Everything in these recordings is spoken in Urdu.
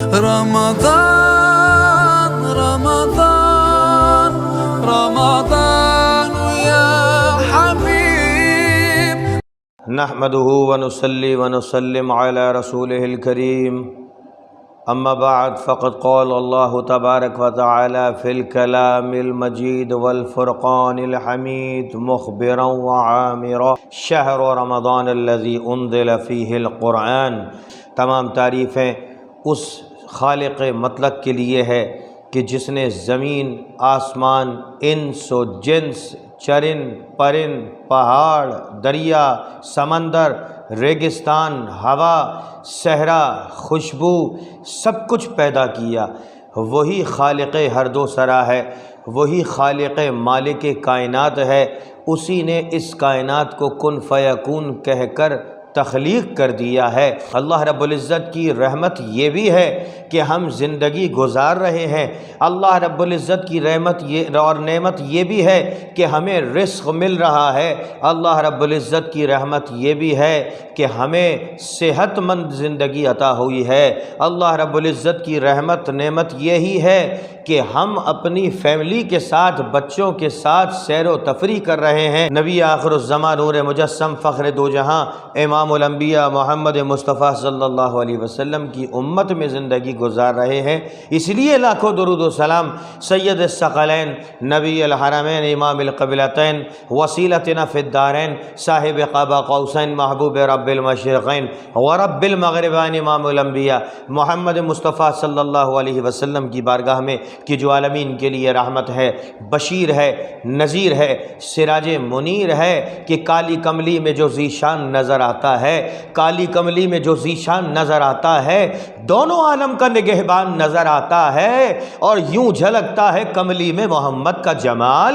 رمضان رمضان رمضان يا حبيب نحمده ونصلي ونسلم على رسوله الكريم اما بعد فقد قال الله تبارك وتعالى في الكلام المجيد والفرقان الحميد مخبرا وعامرا شهر رمضان الذي انزل فيه القرآن۔ تمام تعریفیں اس خالق مطلق کے لیے ہے کہ جس نے زمین، آسمان، انس و جنس، چرن پرن، پہاڑ، دریا، سمندر، ریگستان، ہوا، صحرا، خوشبو، سب کچھ پیدا کیا۔ وہی خالق ہر دو سرا ہے، وہی خالق مالک کائنات ہے۔ اسی نے اس کائنات کو کن فیکون کہہ کر تخلیق کر دیا ہے۔ اللہ رب العزت کی رحمت یہ بھی ہے کہ ہم زندگی گزار رہے ہیں۔ اللہ رب العزت کی رحمت یہ اور نعمت یہ بھی ہے کہ ہمیں رزق مل رہا ہے۔ اللہ رب العزت کی رحمت یہ بھی ہے کہ ہمیں صحت مند زندگی عطا ہوئی ہے۔ اللہ رب العزت کی رحمت نعمت یہی ہے کہ ہم اپنی فیملی کے ساتھ، بچوں کے ساتھ سیر و تفریح کر رہے ہیں۔ نبی آخر الزمان نور مجسم فخر دو جہاں امام الانبیاء محمد مصطفیٰ صلی اللہ علیہ وسلم کی امت میں زندگی گزار رہے ہیں۔ اس لیے لاکھوں درود و سلام سید الثقلین، نبی الحرمین، امام القبلتین، وسیلتنا فی الدارین، صاحب قاب قوسین، محبوب رب المشرقین ورب المغربین، امام الانبیاء محمد مصطفیٰ صلی اللہ علیہ وسلم کی بارگاہ میں کہ جو عالمین کے لیے رحمت ہے، بشیر ہے، نذیر ہے، سراج منیر ہے کہ کالی کملی میں جو ذیشان نظر آتا ہے، کالی کملی میں جو ذیشان نظر آتا ہے، دونوں عالم کا نگہبان نظر آتا ہے، اور یوں جھلکتا ہے کملی میں محمد کا جمال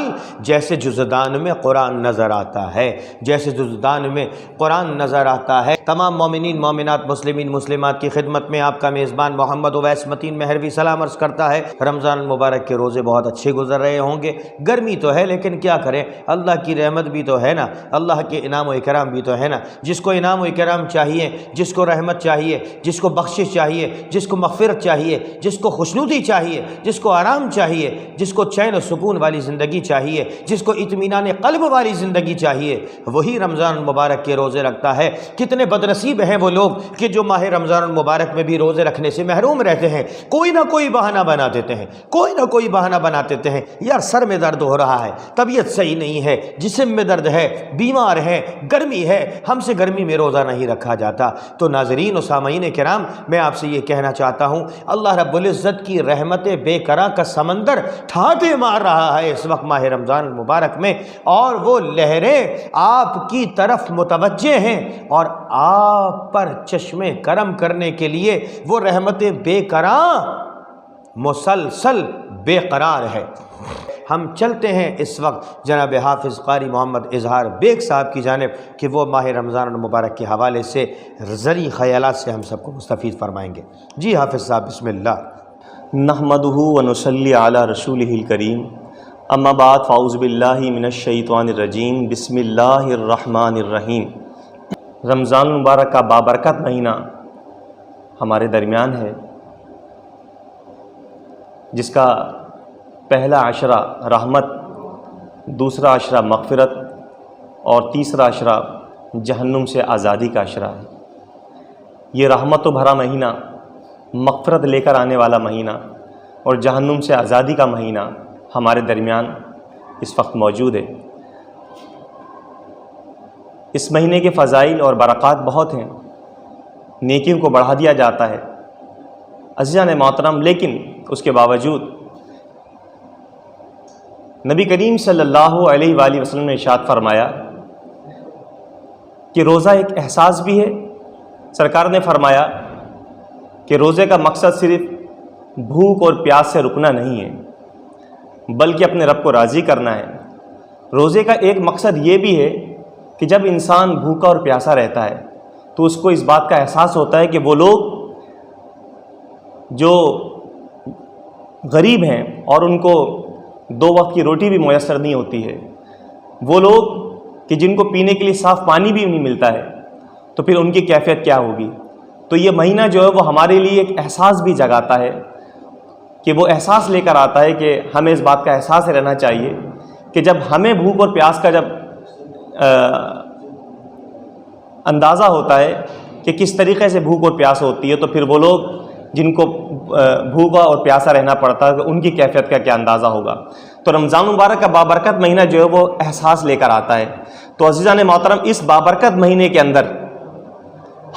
جیسے جزدان میں قرآن نظر آتا ہے، جیسے جزدان میں قرآن نظر آتا ہے۔ تمام مومنین، مومنات، مسلمین، مسلمات کی خدمت میں آپ کا میزبان محمد اویس متین مہروی سلام عرض کرتا ہے۔ رمضان المبارک کے روزے بہت اچھے گزر رہے ہوں گے۔ گرمی تو ہے لیکن کیا کریں، اللہ کی رحمت بھی تو ہے نا، اللہ کے انعام و اکرام بھی تو ہے نا۔ جس کو انعام و اکرام چاہیے، جس کو رحمت چاہیے، جس کو بخشش چاہیے، جس کو مغفرت چاہیے، جس کو خوشنودی چاہیے، جس کو آرام چاہیے، جس کو چین و سکون والی زندگی چاہیے، جس کو اطمینان قلب والی زندگی چاہیے، وہی رمضان المبارک کے روزے رکھتا ہے۔ کتنے بدنصیب ہیں وہ لوگ کہ جو ماہ رمضان المبارک میں بھی روزے رکھنے سے محروم رہتے ہیں، کوئی نہ کوئی بہانہ بنا دیتے ہیں، کوئی نہ کوئی بہانہ بنا دیتے ہیں۔ یار سر میں درد ہو رہا ہے، طبیعت صحیح نہیں ہے، جسم میں درد ہے، بیمار ہے، گرمی ہے، ہم سے گرمی میں روزہ نہیں رکھا جاتا۔ تو ناظرین و سامعین کرام، میں آپ سے یہ کہنا چاہتا ہوں، اللہ رب العزت کی رحمت بے کرا کا سمندر ٹھاٹھے مار رہا ہے اس وقت ماہ رمضان المبارک میں، اور وہ لہریں آپ کی طرف متوجہ ہیں اور آپ پر چشمے کرم کرنے کے لیے وہ رحمت بے کرا مسلسل بے قرار ہے۔ ہم چلتے ہیں اس وقت جناب حافظ قاری محمد اظہار بیگ صاحب کی جانب کہ وہ ماہ رمضان المبارک کے حوالے سے زرعی خیالات سے ہم سب کو مستفید فرمائیں گے۔ جی حافظ صاحب، بسم اللہ۔ نحمدہ ونصلی علی رسولہ الکریم، اما بعد فاعوذ باللہ من الشیطان الرجیم، بسم اللہ الرحمن الرحیم۔ رمضان المبارک کا بابرکت مہینہ ہمارے درمیان ہے، جس کا پہلا عشرہ رحمت، دوسرا عشرہ مغفرت اور تیسرا عشرہ جہنم سے آزادی کا عشرہ ہے۔ یہ رحمت و بھرا مہینہ، مغفرت لے کر آنے والا مہینہ اور جہنم سے آزادی کا مہینہ ہمارے درمیان اس وقت موجود ہے۔ اس مہینے کے فضائل اور برکات بہت ہیں، نیکیوں کو بڑھا دیا جاتا ہے عزیزان محترم، لیکن اس کے باوجود نبی کریم صلی اللہ علیہ وآلہ وسلم نے ارشاد فرمایا کہ روزہ ایک احساس بھی ہے۔ سرکار نے فرمایا کہ روزے کا مقصد صرف بھوک اور پیاس سے رکنا نہیں ہے، بلکہ اپنے رب کو راضی کرنا ہے۔ روزے کا ایک مقصد یہ بھی ہے کہ جب انسان بھوکا اور پیاسا رہتا ہے تو اس کو اس بات کا احساس ہوتا ہے کہ وہ لوگ جو غریب ہیں اور ان کو 2 وقت کی روٹی بھی میسر نہیں ہوتی ہے، وہ لوگ کہ جن کو پینے کے لیے صاف پانی بھی نہیں ملتا ہے، تو پھر ان کی کیفیت کیا ہوگی؟ تو یہ مہینہ جو ہے وہ ہمارے لیے ایک احساس بھی جگاتا ہے، کہ وہ احساس لے کر آتا ہے کہ ہمیں اس بات کا احساس رہنا چاہیے کہ جب ہمیں بھوک اور پیاس کا جب اندازہ ہوتا ہے کہ کس طریقے سے بھوک اور پیاس ہوتی ہے، تو پھر وہ لوگ جن کو بھوکا اور پیاسا رہنا پڑتا ہے ان کی کیفیت کا کیا اندازہ ہوگا۔ تو رمضان مبارک کا بابرکت مہینہ جو ہے وہ احساس لے کر آتا ہے۔ تو عزیزان محترم، اس بابرکت مہینے کے اندر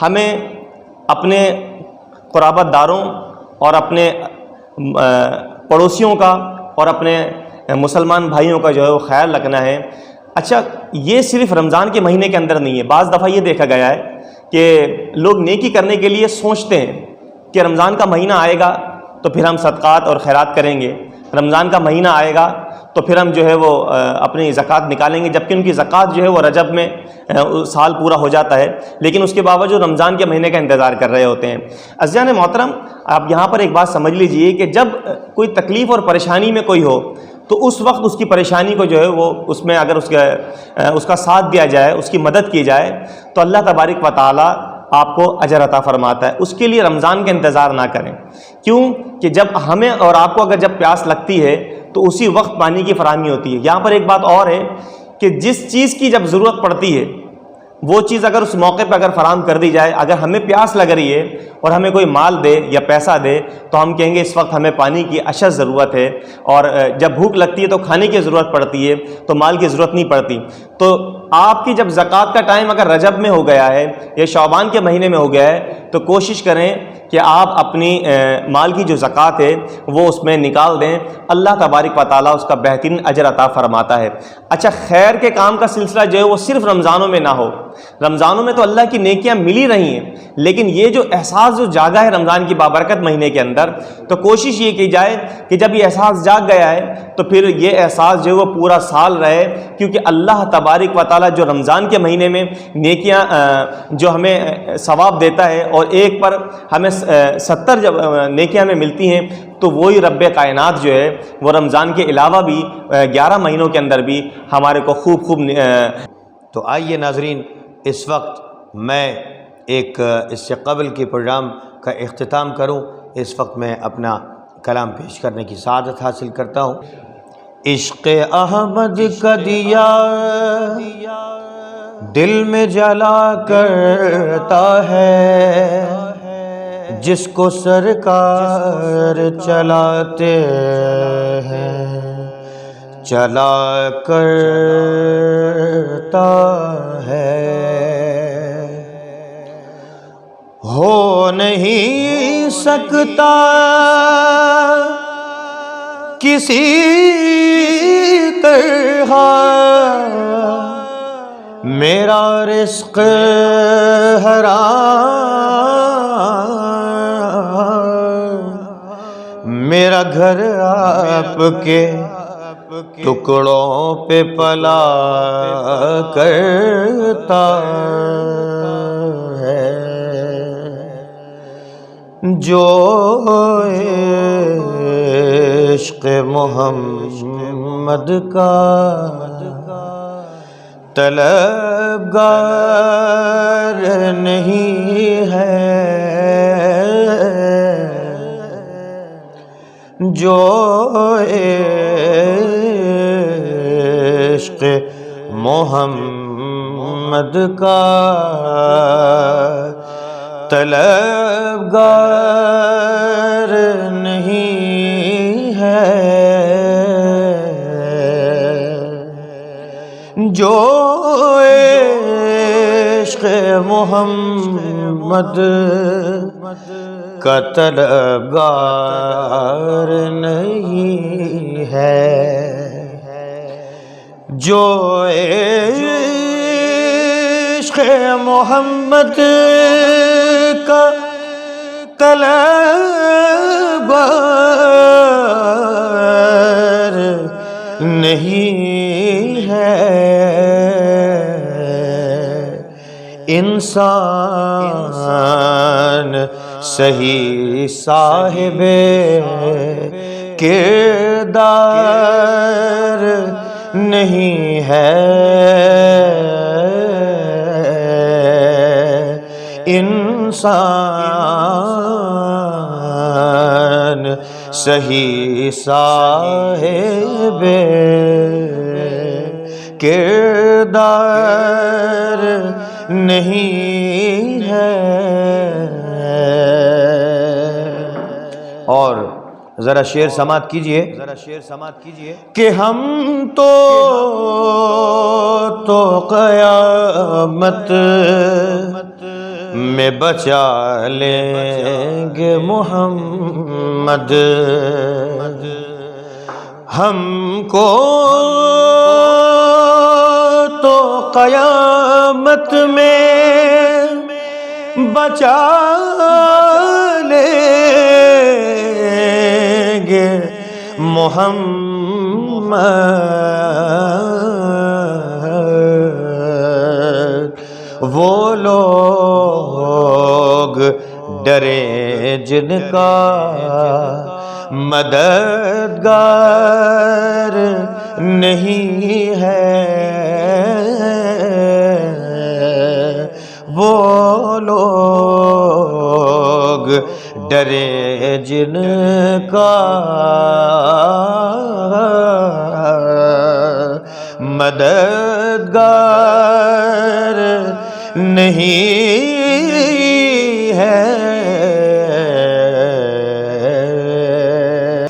ہمیں اپنے قرابت داروں اور اپنے پڑوسیوں کا اور اپنے مسلمان بھائیوں کا جو ہے وہ خیال رکھنا ہے۔ اچھا، یہ صرف رمضان کے مہینے کے اندر نہیں ہے، بعض دفعہ یہ دیکھا گیا ہے کہ لوگ نیکی کرنے کے لیے سوچتے ہیں کہ رمضان کا مہینہ آئے گا تو پھر ہم صدقات اور خیرات کریں گے، رمضان کا مہینہ آئے گا تو پھر ہم جو ہے وہ اپنی زکوٰۃ نکالیں گے، جبکہ ان کی زکوٰۃ جو ہے وہ رجب میں سال پورا ہو جاتا ہے، لیکن اس کے باوجود رمضان کے مہینے کا انتظار کر رہے ہوتے ہیں۔ عزیزان محترم، آپ یہاں پر ایک بات سمجھ لیجئے کہ جب کوئی تکلیف اور پریشانی میں کوئی ہو تو اس وقت اس کی پریشانی کو جو ہے وہ اس میں اگر اس کا ساتھ دیا جائے، اس کی مدد کی جائے تو اللہ تبارک و تعالی آپ کو اجر عطا فرماتا ہے۔ اس کے لیے رمضان کا انتظار نہ کریں، کیوں کہ جب ہمیں اور آپ کو اگر جب پیاس لگتی ہے تو اسی وقت پانی کی فراہمی ہوتی ہے۔ یہاں پر ایک بات اور ہے کہ جس چیز کی جب ضرورت پڑتی ہے وہ چیز اگر اس موقع پہ اگر فراہم کر دی جائے، اگر ہمیں پیاس لگ رہی ہے اور ہمیں کوئی مال دے یا پیسہ دے تو ہم کہیں گے اس وقت ہمیں پانی کی اشد ضرورت ہے، اور جب بھوک لگتی ہے تو کھانے کی ضرورت پڑتی ہے تو مال کی ضرورت نہیں پڑتی۔ تو آپ کی جب زکوٰۃ کا ٹائم اگر رجب میں ہو گیا ہے یا شعبان کے مہینے میں ہو گیا ہے تو کوشش کریں کہ آپ اپنی مال کی جو زکوٰۃ ہے وہ اس میں نکال دیں، اللہ تبارک و تعالیٰ اس کا بہترین اجر عطا فرماتا ہے۔ اچھا، خیر کے کام کا سلسلہ جو ہے وہ صرف رمضانوں میں نہ ہو، رمضانوں میں تو اللہ کی نیکیاں ملی رہی ہیں، لیکن یہ جو احساس جو جاگا ہے رمضان کی بابرکت مہینے کے اندر، تو کوشش یہ کی جائے کہ جب یہ احساس جاگ گیا ہے تو پھر یہ احساس جو ہے وہ پورا سال رہے، کیونکہ اللہ تبارک و تعالیٰ جو رمضان کے مہینے میں نیکیاں جو ہمیں ثواب دیتا ہے اور ایک پر ہمیں 70 جب نیکیاں ہمیں ملتی ہیں، تو وہی رب کائنات جو ہے وہ رمضان کے علاوہ بھی 11 مہینوں کے اندر بھی ہمارے کو خوب تو آئیے ناظرین، اس وقت میں ایک اس سے قبل کے پروگرام کا اختتام کروں، اس وقت میں اپنا کلام پیش کرنے کی سعادت حاصل کرتا ہوں۔ عشق احمد کا دیا دل میں جلا کرتا ہے، جس کو سرکار چلاتے ہیں چلا کرتا ہے۔ ہو نہیں سکتا کسی طرح میرا رزق حرام، میرا گھر آپ کے ٹکڑوں پہ پلا کرتا ہے۔ جو عشق محمد کا طلبگار نہیں ہے، جو عشق محمد کا طلبگار نہیں ہے، جو عشق محمد کا طلبگار نہیں ہے، جو عشق محمد کا طلبگار نہیں ہے، انسان صحیح صاحب کردار نہیں ہے، انسان صحیح صاحب کردار نہیں ہے. اور ذرا شعر سماعت کیجئے کہ ہم تو قیامت میں بچا لیں گے محمد. ہم کو تو قیامت میں بچا لیں گے محمد. وہ لوگ ڈرے جن کا مددگار نہیں ہے. وہ لوگ ڈرے جن کا مددگار نہیں ہے.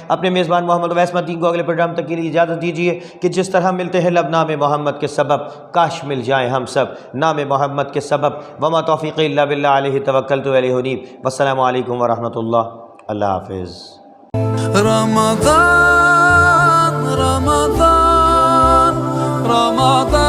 اپنے میزبان محمد اویس مدین کو اگلے پروگرام تک کے لیے اجازت دیجیے کہ جس طرح ملتے ہیں لب نام محمد کے سبب، کاش مل جائیں ہم سب نام محمد کے سبب. وما توفیق الا باللہ، علیہ توکلت و الیہ انیب. والسلام علیکم ورحمۃ اللہ. اللہ حافظ. رمضان رمضان رمضان